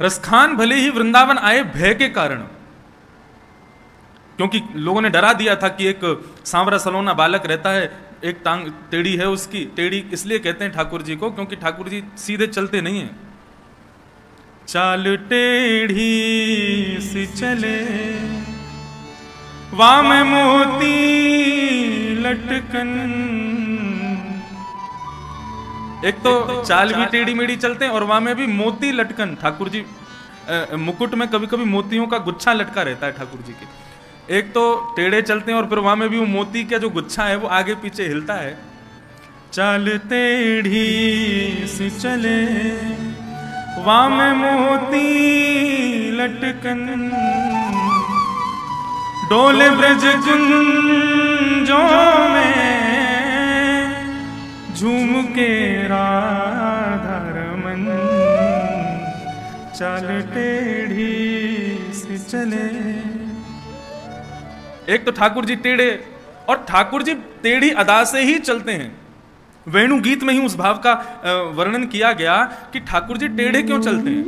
रसखान भले ही वृंदावन आए भय के कारण, क्योंकि लोगों ने डरा दिया था कि एक सांवरा सलोना बालक रहता है, एक टांग टेढ़ी है उसकी। टेढ़ी इसलिए कहते हैं ठाकुर जी को क्योंकि ठाकुर जी सीधे चलते नहीं हैं। चाल टेढ़ी सी चले वाम मोती लटकन। एक तो चाल भी टेढ़ी मेढ़ी चलते हैं और वहां में भी मोती लटकन। ठाकुर जी मुकुट में कभी कभी मोतियों का गुच्छा लटका रहता है ठाकुर जी के। एक तो टेढ़े चलते हैं और फिर वहां में भी वो मोती का जो गुच्छा है वो आगे पीछे हिलता है। चाल टेढ़ी सी चले वाम मोती लटकन, डोले ब्रज कुंजों में झूम के राधा रमन। चाल टेढ़ी से चले। एक तो ठाकुर जी टेढ़े, और ठाकुर जी टेढ़ी अदा से ही चलते हैं। वेणु गीत में ही उस भाव का वर्णन किया गया कि ठाकुर जी टेढ़े क्यों चलते हैं।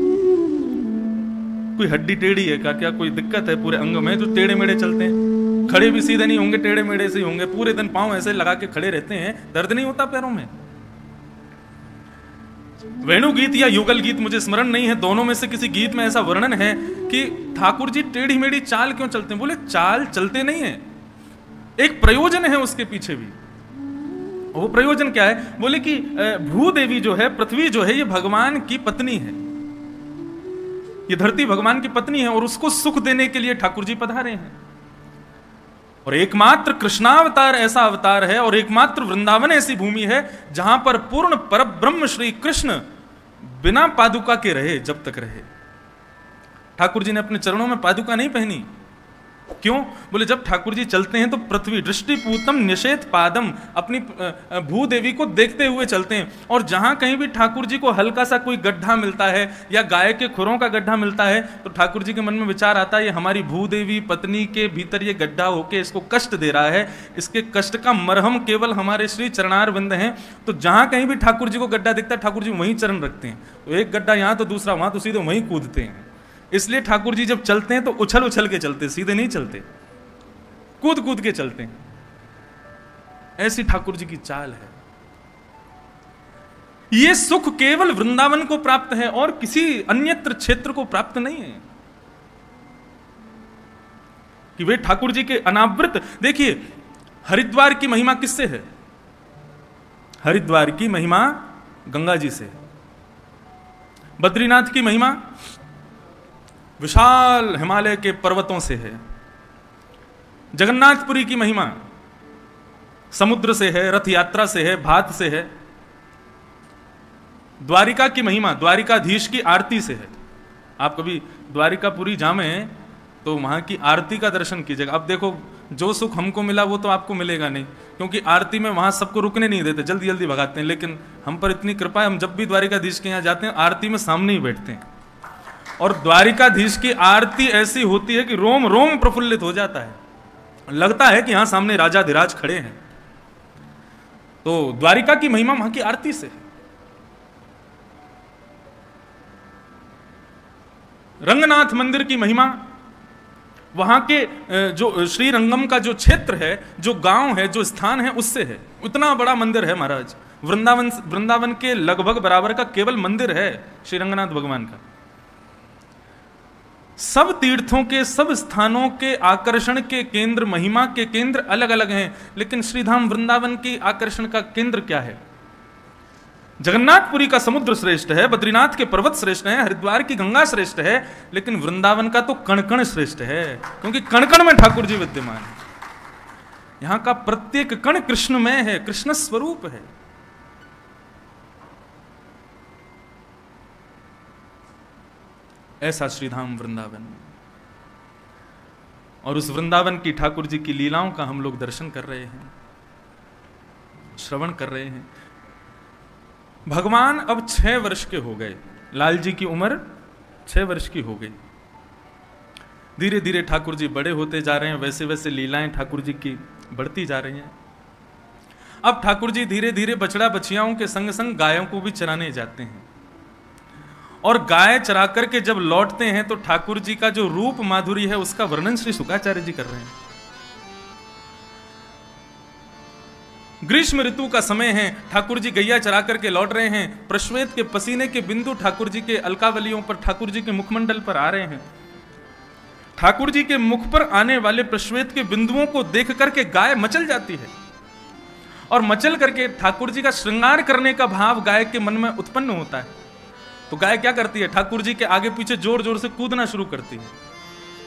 कोई हड्डी टेढ़ी है क्या कोई दिक्कत है पूरे अंग में जो टेढ़े मेढ़े चलते हैं? खड़े भी सीधे नहीं होंगे, टेढ़े मेढ़े से ही होंगे। पूरे दिन पांव ऐसे लगा के खड़े रहते हैं, दर्द नहीं होता पैरों में? वेणु गीत या युगल गीत मुझे स्मरण नहीं है, दोनों में से किसी गीत में ऐसा वर्णन है कि ठाकुर जी टेढ़ी मेढ़ी चाल क्यों चलते हैं। बोले चाल चलते नहीं है, एक प्रयोजन है उसके पीछे भी। वो प्रयोजन क्या है? बोले कि भूदेवी जो है, पृथ्वी जो है, ये भगवान की पत्नी है। ये धरती भगवान की पत्नी है और उसको सुख देने के लिए ठाकुर जी पधारे हैं। और एकमात्र कृष्णावतार ऐसा अवतार है और एकमात्र वृंदावन ऐसी भूमि है जहां पर पूर्ण परब्रह्म श्री कृष्ण बिना पादुका के रहे, जब तक रहे। ठाकुर जी ने अपने चरणों में पादुका नहीं पहनी। क्यों? बोले जब ठाकुर जी चलते हैं तो पृथ्वी दृष्टिपूतम निषेध पादम, अपनी भूदेवी को देखते हुए चलते हैं। और जहां कहीं भी ठाकुर जी को हल्का सा कोई गड्ढा मिलता है या गाय के खुरों का गड्ढा मिलता है तो ठाकुर जी के मन में विचार आता है, ये हमारी भूदेवी पत्नी के भीतर ये गड्ढा होके इसको कष्ट दे रहा है, इसके कष्ट का मरहम केवल हमारे श्री चरणार बिंद हैं। तो जहां कहीं भी ठाकुर जी को गड्ढा दिखता है ठाकुर जी वहीं चरण रखते हैं। तो एक गड्ढा यहां तो दूसरा वहां, तो सीधे वहीं कूदते हैं। इसलिए ठाकुर जी जब चलते हैं तो उछल उछल के चलते, सीधे नहीं चलते, कूद कूद के चलते हैं। ऐसी ठाकुर जी की चाल है। ये सुख केवल वृंदावन को प्राप्त है और किसी अन्यत्र क्षेत्र को प्राप्त नहीं है कि वे ठाकुर जी के अनावृत। देखिए हरिद्वार की महिमा किससे है? हरिद्वार की महिमा गंगा जी से। बद्रीनाथ की महिमा विशाल हिमालय के पर्वतों से है। जगन्नाथपुरी की महिमा समुद्र से है, रथ यात्रा से है, भात से है। द्वारिका की महिमा द्वारिकाधीश की आरती से है। आप कभी द्वारिकापुरी जामे तो वहां की आरती का दर्शन कीजिएगा। अब देखो जो सुख हमको मिला वो तो आपको मिलेगा नहीं, क्योंकि आरती में वहां सबको रुकने नहीं देते, जल्दी जल्दी भगाते हैं। लेकिन हम पर इतनी कृपा है, हम जब भी द्वारिकाधीश के यहाँ जाते हैं आरती में सामने ही बैठते हैं। और द्वारिकाधीश की आरती ऐसी होती है कि रोम रोम प्रफुल्लित हो जाता है, लगता है कि यहां सामने राजाधिराज खड़े हैं। तो द्वारिका की महिमा वहां की आरती से है। रंगनाथ मंदिर की महिमा वहां के जो श्रीरंगम का जो क्षेत्र है, जो गांव है, जो स्थान है, उससे है। उतना बड़ा मंदिर है महाराज, वृंदावन के लगभग बराबर का केवल मंदिर है श्रीरंगनाथ भगवान का। सब तीर्थों के, सब स्थानों के आकर्षण के केंद्र, महिमा के केंद्र अलग अलग हैं, लेकिन श्रीधाम वृंदावन की आकर्षण का केंद्र क्या है? जगन्नाथपुरी का समुद्र श्रेष्ठ है, बद्रीनाथ के पर्वत श्रेष्ठ हैं, हरिद्वार की गंगा श्रेष्ठ है, लेकिन वृंदावन का तो कण कण श्रेष्ठ है, क्योंकि कण कण में ठाकुर जी विद्यमान है। यहां का प्रत्येक कण कृष्णमय है, कृष्ण स्वरूप है। ऐसा श्रीधाम वृंदावन, और उस वृंदावन की ठाकुर जी की लीलाओं का हम लोग दर्शन कर रहे हैं, श्रवण कर रहे हैं। भगवान अब 6 वर्ष के हो गए, लाल जी की उम्र 6 वर्ष की हो गई। धीरे धीरे ठाकुर जी बड़े होते जा रहे हैं, वैसे वैसे लीलाएं ठाकुर जी की बढ़ती जा रही हैं। अब ठाकुर जी धीरे धीरे बछड़ा बछियाओं के संग संग गायों को भी चराने जाते हैं। और गाय चरा करके जब लौटते हैं तो ठाकुर जी का जो रूप माधुरी है उसका वर्णन श्री शुकाचार्य जी कर रहे हैं। ग्रीष्म ऋतु का समय है, ठाकुर जी गैया चरा करके लौट रहे हैं, प्रश्वेत के पसीने के बिंदु ठाकुर जी के अलकावलियों पर, ठाकुर जी के मुखमंडल पर आ रहे हैं। ठाकुर जी के मुख पर आने वाले प्रश्वेत के बिंदुओं को देख करके गाय मचल जाती है और मचल करके ठाकुर जी का श्रृंगार करने का भाव गाय के मन में उत्पन्न होता है। तो गाय क्या करती है, ठाकुर जी के आगे पीछे जोर जोर से कूदना शुरू करती है।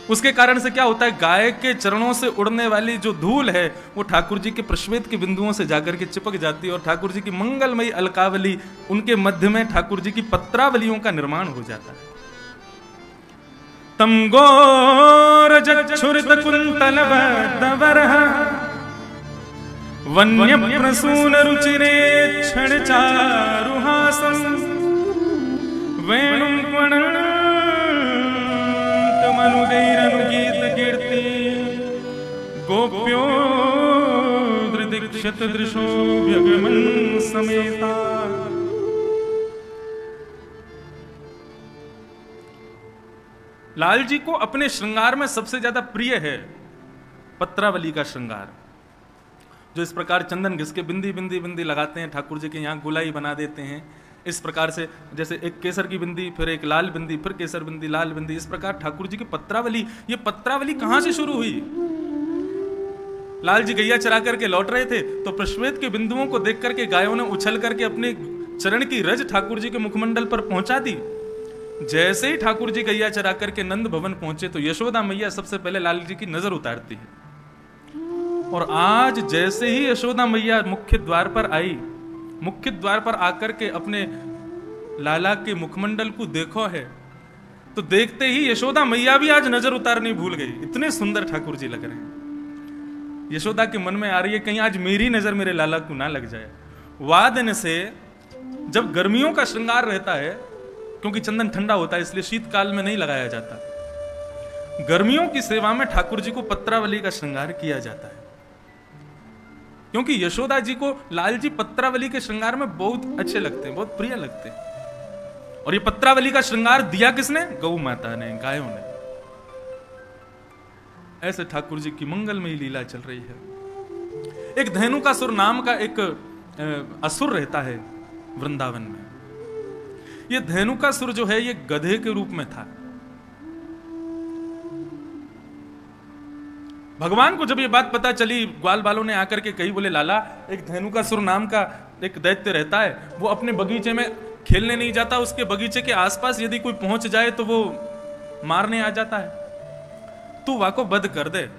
उसके कारण से क्या होता है, गाय के चरणों से उड़ने वाली जो धूल है वो ठाकुर जी के प्रश्वेत के बिंदुओं से जाकर के चिपक जाती है और ठाकुर जी की मंगलमयी अलकावली, उनके मध्य में ठाकुर जी की पत्रावलियों का निर्माण हो जाता है। तम गोर जच्छुरित कुंतल बद्दवरः वन्य प्रसून रुचिरे क्षण चारुहासं वेणुं मनुदैरनुगीत कीर्ति गोप्यो दृदीक्षत दृशो व्यगमन समेता। लाल जी को अपने श्रृंगार में सबसे ज्यादा प्रिय है पत्रावली का श्रृंगार, जो इस प्रकार चंदन घिस के बिंदी बिंदी बिंदी लगाते हैं, ठाकुर जी के यहाँ गुलाई बना देते हैं। इस प्रकार से जैसे एक केसर की बिंदी, फिर एक लाल बिंदी, फिर केसर बिंदी, लाल बिंदी, इस प्रकार ठाकुर जी की पत्रावली। ये पत्रावली कहां से शुरू हुई? लाल जी गैया चरा करके लौट रहे थे तो प्रश्वेत के बिंदुओं को देख करके गायों ने उछल करके अपने चरण की रज ठाकुर जी के मुखमंडल पर पहुंचा दी। जैसे ही ठाकुर जी गैया चरा करके नंद भवन पहुंचे तो यशोदा मैया सबसे पहले लाल जी की नजर उतारती है। और आज जैसे ही यशोदा मैया मुख्य द्वार पर आई, मुख्य द्वार पर आकर के अपने लाला के मुखमंडल को देखो है, तो देखते ही यशोदा मैया भी आज नजर उतारनी भूल गई। इतने सुंदर ठाकुर जी लग रहे हैं। यशोदा के मन में आ रही है कहीं आज मेरी नजर मेरे लाला को ना लग जाए। वादन से जब गर्मियों का श्रृंगार रहता है, क्योंकि चंदन ठंडा होता है इसलिए शीतकाल में नहीं लगाया जाता, गर्मियों की सेवा में ठाकुर जी को पत्रावली का श्रृंगार किया जाता है। क्योंकि यशोदा जी को लाल जी पत्रावली के श्रृंगार में बहुत अच्छे लगते हैं, बहुत प्रिय लगते हैं। और ये पत्रावली का श्रृंगार दिया किसने? गौ माता ने, गायों ने। ऐसे ठाकुर जी की मंगलमयी लीला चल रही है। एक धेनुकासुर नाम का एक असुर रहता है वृंदावन में। ये धेनुकासुर जो है ये गधे के रूप में था। भगवान को जब ये बात पता चली, ग्वाल बालों ने आकर के कही, बोले लाला एक धेनुकासुर नाम का एक दैत्य रहता है, वो अपने बगीचे में खेलने नहीं जाता, उसके बगीचे के आसपास यदि कोई पहुंच जाए तो वो मारने आ जाता है, तू वाको वध कर दे।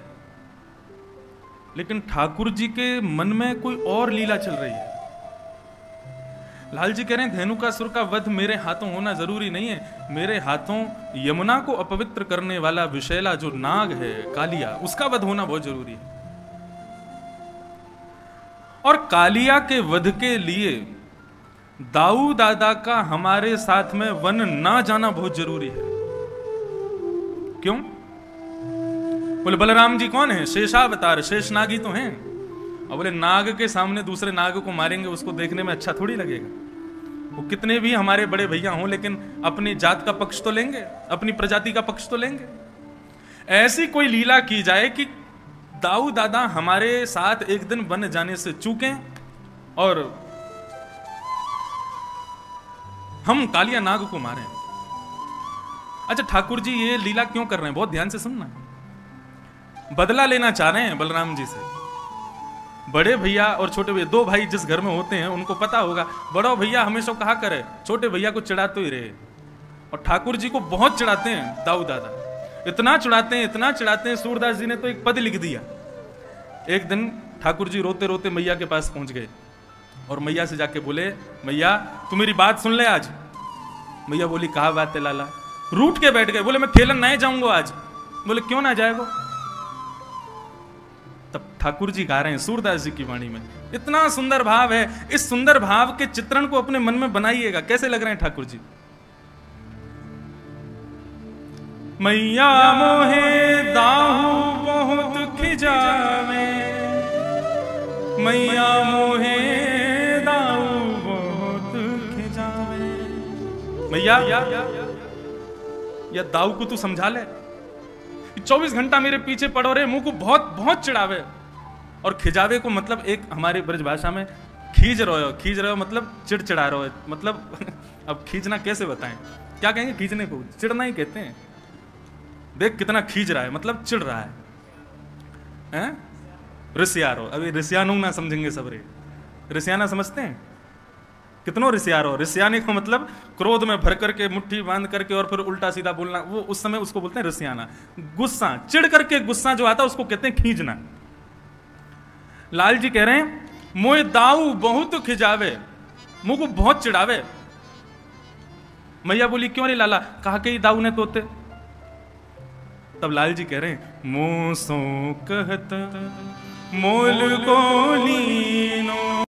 लेकिन ठाकुर जी के मन में कोई और लीला चल रही है। लाल जी कह रहे हैं धेनुकासुर का वध मेरे हाथों होना जरूरी नहीं है, मेरे हाथों यमुना को अपवित्र करने वाला विषैला जो नाग है कालिया, उसका वध होना बहुत जरूरी है। और कालिया के वध के लिए दाऊ दादा का हमारे साथ में वन ना जाना बहुत जरूरी है। क्यों? बोले बलराम जी कौन है? शेषावतार, शेष नाग ही तो हैं। और बोले नाग के सामने दूसरे नाग को मारेंगे, उसको देखने में अच्छा थोड़ी लगेगा। वो कितने भी हमारे बड़े भैया हों, लेकिन अपनी जात का पक्ष तो लेंगे, अपनी प्रजाति का पक्ष तो लेंगे। ऐसी कोई लीला की जाए कि दाऊ दादा हमारे साथ एक दिन वन जाने से चूकें और हम कालिया नाग को मारें। अच्छा ठाकुर जी ये लीला क्यों कर रहे हैं? बहुत ध्यान से सुनना। बदला लेना चाह रहे हैं बलराम जी से। बड़े भैया और छोटे भैया, दो भाई जिस घर में होते हैं उनको पता होगा, बड़ा भैया हमेशा कहा करे छोटे भैया को चिढ़ाते ही रहे। और ठाकुर जी को बहुत चिढ़ाते हैं दाऊ दादा, इतना चिढ़ाते हैं, इतना चिढ़ाते हैं, सूरदास जी ने तो एक पद लिख दिया। एक दिन ठाकुर जी रोते रोते मैया के पास पहुंच गए और मैया से जाके बोले, मैया तू मेरी बात सुन ले आज। मैया बोली कहा बात है लाला? रूठ के बैठ गए, बोले मैं खेलन नहीं जाऊंगा आज। बोले क्यों ना जाएगा? तब ठाकुर जी गा रहे हैं सूरदास जी की वाणी में, इतना सुंदर भाव है। इस सुंदर भाव के चित्रण को अपने मन में बनाइएगा। कैसे लग रहे हैं ठाकुर जी? मैया मोहे दाहू बहुत खिजावे, मैया मोहे दाहू बहुत खिजावे। भैया या दाऊ को तू समझा ले, 24 घंटा मेरे पीछे पड़ो रे, मुंह को बहुत बहुत चिढ़ावे। और खिजावे को मतलब एक हमारी ब्रज भाषा में खींच रहे हो मतलब चिड़चिड़ा रहे हो, मतलब अब खींचना कैसे बताएं, क्या कहेंगे खींचने को, चिढ़ना ही कहते हैं। देख कितना खींच रहा है, मतलब चिढ़ रहा है? रिसियारो, अभी रिसियानो ना समझेंगे सब रे, रिसियाना समझते हैं? कितनों रिसियारो, रिसियाने को मतलब क्रोध में भर करके मुट्ठी बांध करके और फिर उल्टा सीधा बोलना, वो उस समय उसको बोलते हैं रिसियाना। गुस्सा, चिढ़ करके गुस्सा जो आता है उसको कहते हैं खींचना। लाल जी कह रहे हैं मोए दाऊ बहुत खिजावे, मुंह को बहुत चिढ़ावे। मैया बोली क्यों रे लाला, कहा के दाऊ ने तोते। तब लाल जी कह रहे हैं मोसो कहत मोल को नीनो